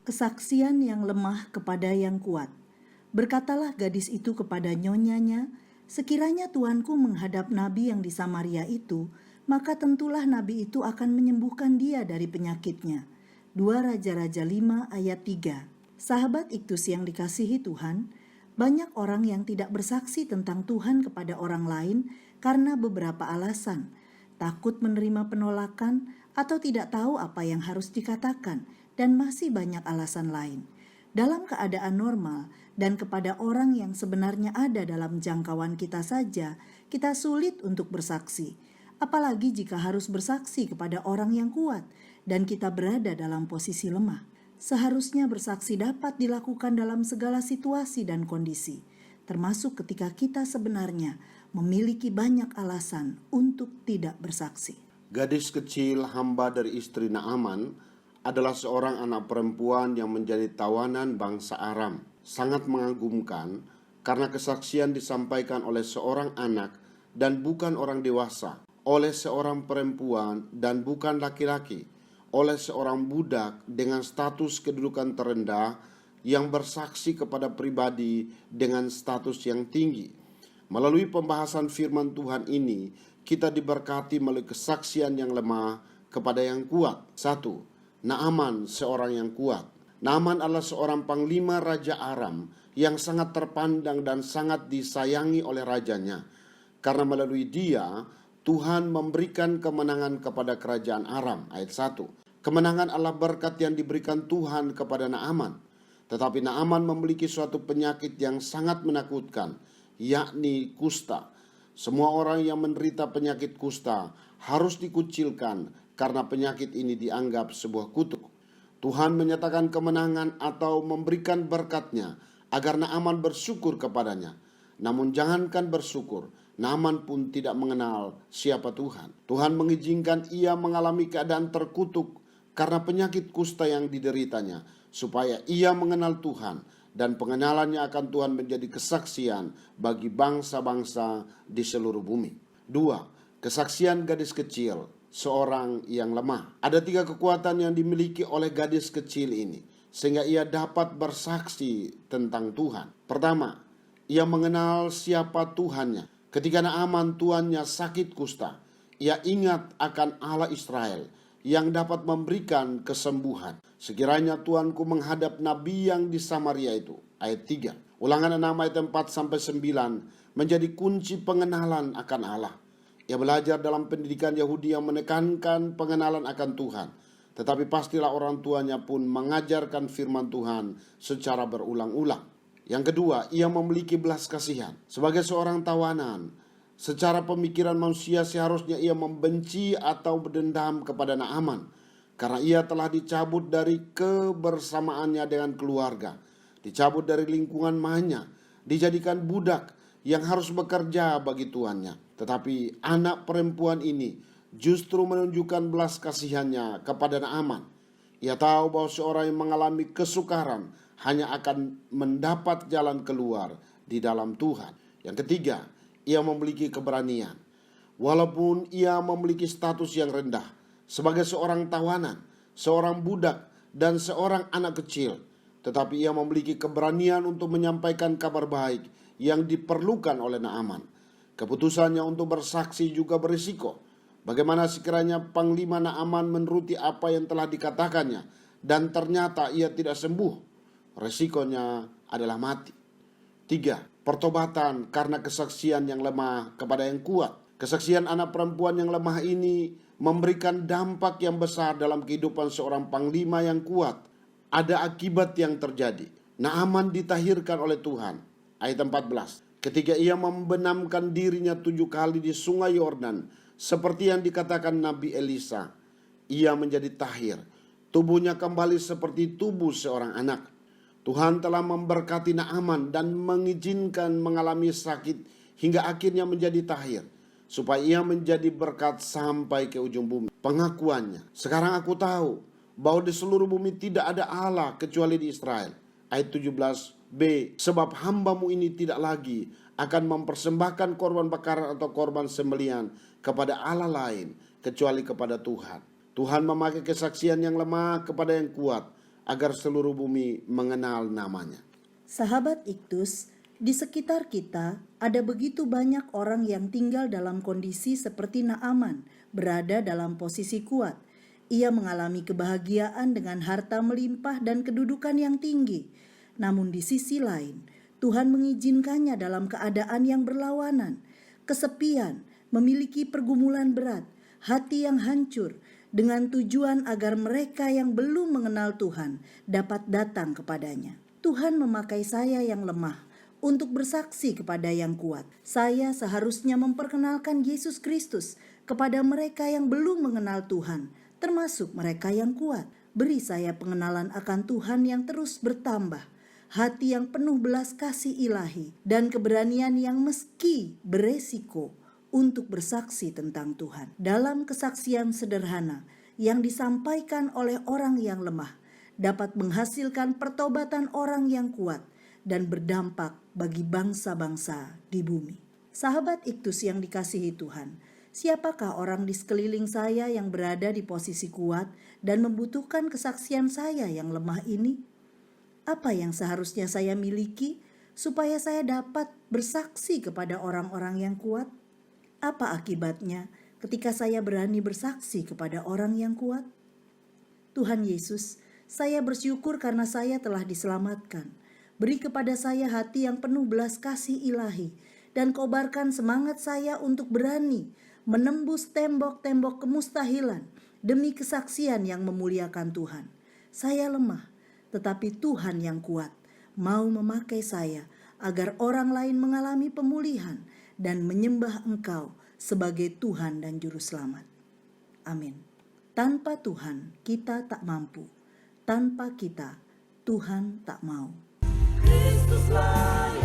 Kesaksian yang lemah kepada yang kuat. Berkatalah gadis itu kepada nyonyanya, "Sekiranya tuanku menghadap nabi yang di Samaria itu, maka tentulah nabi itu akan menyembuhkan dia dari penyakitnya." 2 Raja-Raja 5 ayat 3. Sahabat Iktus yang dikasihi Tuhan, banyak orang yang tidak bersaksi tentang Tuhan kepada orang lain karena beberapa alasan. Takut menerima penolakan atau tidak tahu apa yang harus dikatakan, dan masih banyak alasan lain. Dalam keadaan normal dan kepada orang yang sebenarnya ada dalam jangkauan kita saja, kita sulit untuk bersaksi. Apalagi jika harus bersaksi kepada orang yang kuat dan kita berada dalam posisi lemah. Seharusnya bersaksi dapat dilakukan dalam segala situasi dan kondisi, termasuk ketika kita sebenarnya memiliki banyak alasan untuk tidak bersaksi. Gadis kecil hamba dari istri Naaman adalah seorang anak perempuan yang menjadi tawanan bangsa Aram. Sangat mengagumkan karena kesaksian disampaikan oleh seorang anak dan bukan orang dewasa, oleh seorang perempuan dan bukan laki-laki, oleh seorang budak dengan status kedudukan terendah yang bersaksi kepada pribadi dengan status yang tinggi. Melalui pembahasan firman Tuhan ini, kita diberkati melalui kesaksian yang lemah kepada yang kuat. 1. Naaman, seorang yang kuat. Naaman adalah seorang panglima Raja Aram yang sangat terpandang dan sangat disayangi oleh rajanya. Karena melalui dia, Tuhan memberikan kemenangan kepada kerajaan Aram. Ayat 1. Kemenangan adalah berkat yang diberikan Tuhan kepada Naaman. Tetapi Naaman memiliki suatu penyakit yang sangat menakutkan, yakni kusta. Semua orang yang menderita penyakit kusta harus dikucilkan karena penyakit ini dianggap sebuah kutuk. Tuhan menyatakan kemenangan atau memberikan berkatnya agar Naaman bersyukur kepadanya. Namun jangankan bersyukur, Naaman pun tidak mengenal siapa Tuhan. Tuhan mengizinkan ia mengalami keadaan terkutuk karena penyakit kusta yang dideritanya, supaya ia mengenal Tuhan, dan pengenalannya akan Tuhan menjadi kesaksian bagi bangsa-bangsa di seluruh bumi. 2. Kesaksian gadis kecil, seorang yang lemah. Ada 3 kekuatan yang dimiliki oleh gadis kecil ini, sehingga ia dapat bersaksi tentang Tuhan. Pertama, ia mengenal siapa Tuhannya. Ketika Naaman tuannya sakit kusta, ia ingat akan Allah Israel yang dapat memberikan kesembuhan. Sekiranya Tuanku menghadap nabi yang di Samaria itu. Ayat 3. Ulangan 6 ayat 4-9 menjadi kunci pengenalan akan Allah. Ia belajar dalam pendidikan Yahudi yang menekankan pengenalan akan Tuhan. Tetapi pastilah orang tuanya pun mengajarkan firman Tuhan secara berulang-ulang. Yang kedua, ia memiliki belas kasihan. Sebagai seorang tawanan, secara pemikiran manusia seharusnya ia membenci atau berdendam kepada Naaman, karena ia telah dicabut dari kebersamaannya dengan keluarga, dicabut dari lingkungan mahnya, dijadikan budak yang harus bekerja bagi tuannya. Tetapi anak perempuan ini justru menunjukkan belas kasihannya kepada Naaman. Ia tahu bahwa seorang yang mengalami kesukaran hanya akan mendapat jalan keluar di dalam Tuhan. Yang ketiga, ia memiliki keberanian. Walaupun ia memiliki status yang rendah sebagai seorang tawanan, seorang budak, dan seorang anak kecil, tetapi ia memiliki keberanian untuk menyampaikan kabar baik yang diperlukan oleh Naaman. Keputusannya untuk bersaksi juga berisiko. Bagaimana sekiranya Panglima Naaman menuruti apa yang telah dikatakannya dan ternyata ia tidak sembuh? Resikonya adalah mati. 3. Pertobatan karena kesaksian yang lemah kepada yang kuat. Kesaksian anak perempuan yang lemah ini memberikan dampak yang besar dalam kehidupan seorang panglima yang kuat. Ada akibat yang terjadi. Naaman ditahirkan oleh Tuhan. Ayat 14. Ketika ia membenamkan dirinya 7 kali di sungai Yordan, seperti yang dikatakan Nabi Elisa, ia menjadi tahir. Tubuhnya kembali seperti tubuh seorang anak. Tuhan telah memberkati Naaman dan mengizinkan mengalami sakit hingga akhirnya menjadi tahir, supaya ia menjadi berkat sampai ke ujung bumi. Pengakuannya, sekarang aku tahu bahwa di seluruh bumi tidak ada Allah kecuali di Israel. Ayat 17b, sebab hambamu ini tidak lagi akan mempersembahkan korban bakaran atau korban sembelihan kepada Allah lain kecuali kepada Tuhan. Tuhan memakai kesaksian yang lemah kepada yang kuat agar seluruh bumi mengenal namanya. Sahabat Iktus, di sekitar kita ada begitu banyak orang yang tinggal dalam kondisi seperti Naaman, berada dalam posisi kuat. Ia mengalami kebahagiaan dengan harta melimpah dan kedudukan yang tinggi. Namun di sisi lain, Tuhan mengizinkannya dalam keadaan yang berlawanan, kesepian, memiliki pergumulan berat, hati yang hancur, dengan tujuan agar mereka yang belum mengenal Tuhan dapat datang kepadanya. Tuhan memakai saya yang lemah untuk bersaksi kepada yang kuat. Saya seharusnya memperkenalkan Yesus Kristus kepada mereka yang belum mengenal Tuhan, termasuk mereka yang kuat. Beri saya pengenalan akan Tuhan yang terus bertambah, hati yang penuh belas kasih ilahi, dan keberanian yang meski beresiko untuk bersaksi tentang Tuhan. Dalam kesaksian sederhana yang disampaikan oleh orang yang lemah, dapat menghasilkan pertobatan orang yang kuat dan berdampak bagi bangsa-bangsa di bumi. Sahabat Iktus yang dikasihi Tuhan, siapakah orang di sekeliling saya yang berada di posisi kuat dan membutuhkan kesaksian saya yang lemah ini? Apa yang seharusnya saya miliki supaya saya dapat bersaksi kepada orang-orang yang kuat? Apa akibatnya ketika saya berani bersaksi kepada orang yang kuat? Tuhan Yesus, saya bersyukur karena saya telah diselamatkan. Beri kepada saya hati yang penuh belas kasih ilahi, dan kobarkan semangat saya untuk berani menembus tembok-tembok kemustahilan demi kesaksian yang memuliakan Tuhan. Saya lemah, tetapi Tuhan yang kuat mau memakai saya agar orang lain mengalami pemulihan dan menyembah Engkau sebagai Tuhan dan Juru Selamat. Amin. Tanpa Tuhan kita tak mampu. Tanpa kita Tuhan tak mau. Kristuslah